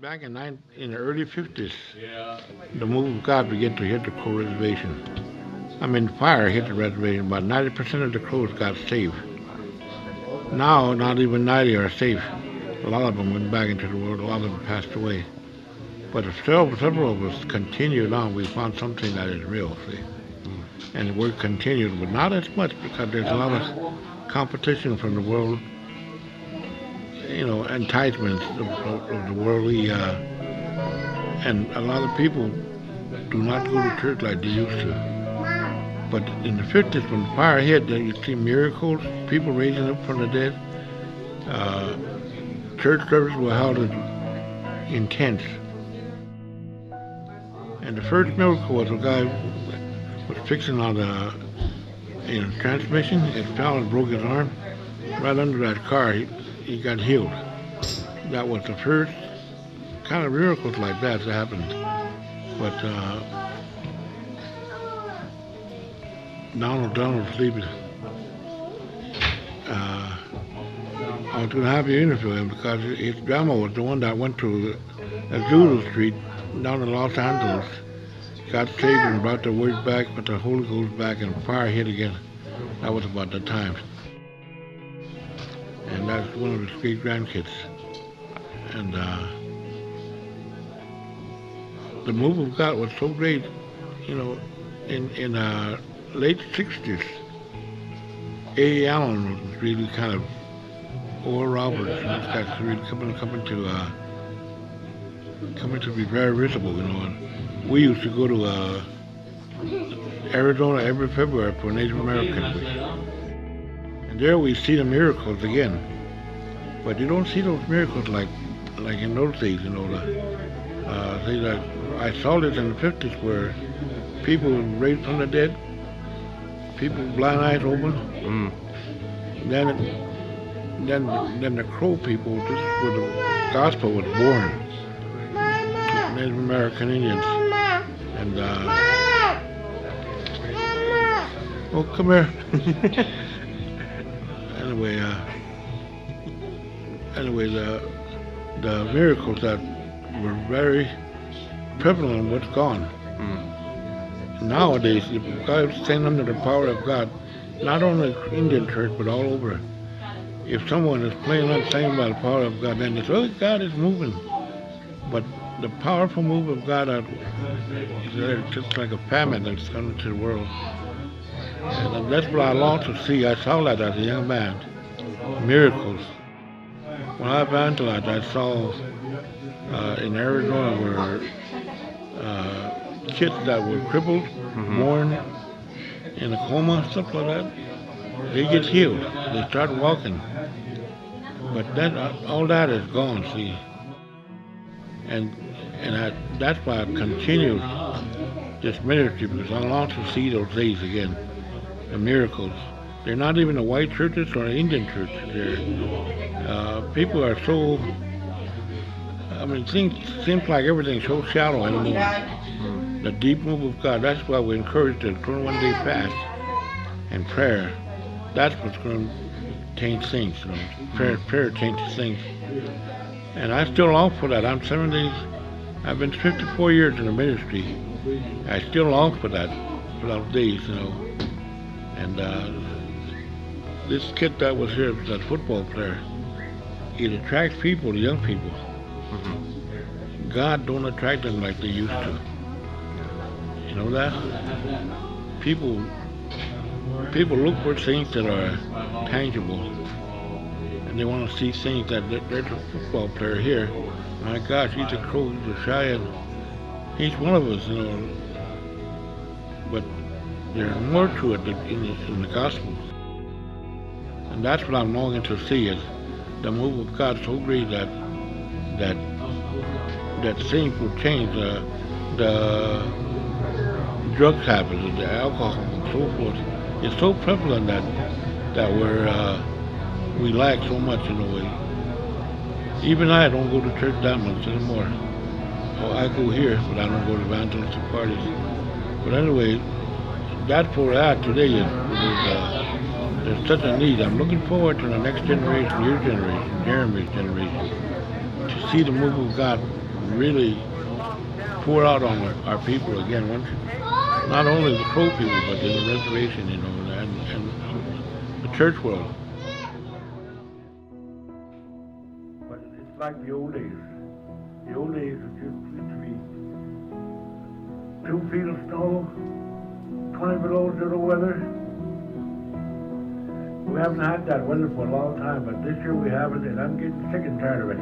Back in the early 50s, the move of God began to hit the Crow Reservation. I mean, fire hit the reservation. About 90% of the Crows got saved. Now, not even 90 are safe. A lot of them went back into the world. A lot of them passed away. But if several of us continued on, we found something that is real, see? And the work continued, but not as much because there's a lot of competition from the world, enticements of the worldly, and a lot of people do not go to church like they used to. But in the 50s, when the fire hit, then you see miracles, people raising up from the dead. Uh, Church services were held in tents. And the first miracle was a guy was fixing on the transmission. It fell and broke his arm. Right under that car, he got healed. That was the first kind of miracles like that happened. But Donald was sleeping. Uh, I was going to have you interview him because his grandma was the one that went to Azusa Street down in Los Angeles, got saved and brought the word back, but the Holy Ghost back, and fire hit again. That was about the time. And that's one of his great grandkids. And the move of God was so great, in late 60s. A. Allen was really kind of, Oral Roberts, these guys really coming to be very visible, And we used to go to Arizona every February for Native American Week. And there we see the miracles again. But you don't see those miracles like in those days, say that I saw this in the 50s where people were raised from the dead, people with blind eyes open. Mm. Then the Crow people, this is where the gospel was born. Native American Indians. And oh, come here. anyway, anyway, the miracles that were very prevalent was gone. Nowadays, if guys stand under the power of God, not only Indian church but all over. If someone is playing on saying by the power of God, then they say, oh, God is moving. But the powerful move of God is just like a famine that's coming to the world. And that's what I long to see. I saw that as a young man. Miracles. When I evangelized, I saw in Arizona where kids that were crippled, born in a coma, stuff like that, they get healed. They start walking. But all that is gone, see. And that's why I've continued this ministry, because I long to see those days again, the miracles. They're not even the white churches or the Indian churches. People are so, it seems like everything's so shallow anymore. The deep move of God, that's why we encourage the 21-day fast and prayer. That's what's going to change things. Prayer changes things. And I still long for that. I'm 70. I've been 54 years in the ministry. I still long for that, for those days, And this kid that was here, that football player, it attracts people, the young people. God don't attract them like they used to. You know that? People look for things that are tangible. And they want to see things that there's a football player here. My gosh, he's a Crow, he's a Cheyenne. He's one of us, But there's more to it in the gospel. And that's what I'm longing to see, is the move of God so great that things will change. The drug habits, the alcohol, and so forth. It's so prevalent that we lack so much, Even I don't go to church that much anymore. Oh, I go here, but I don't go to evangelistic parties. But anyway, that's where we're at today. There's such a need. I'm looking forward to the next generation, your generation, Jeremy's generation, to see the move of God really pour out on our people again. Once, not only the Crow people, but the reservation, and the church world. But it's like the old days. The old days it used to be 2 feet of snow, 20 below zero weather. We haven't had that weather for a long time, but this year we have it, and I'm getting sick and tired of it.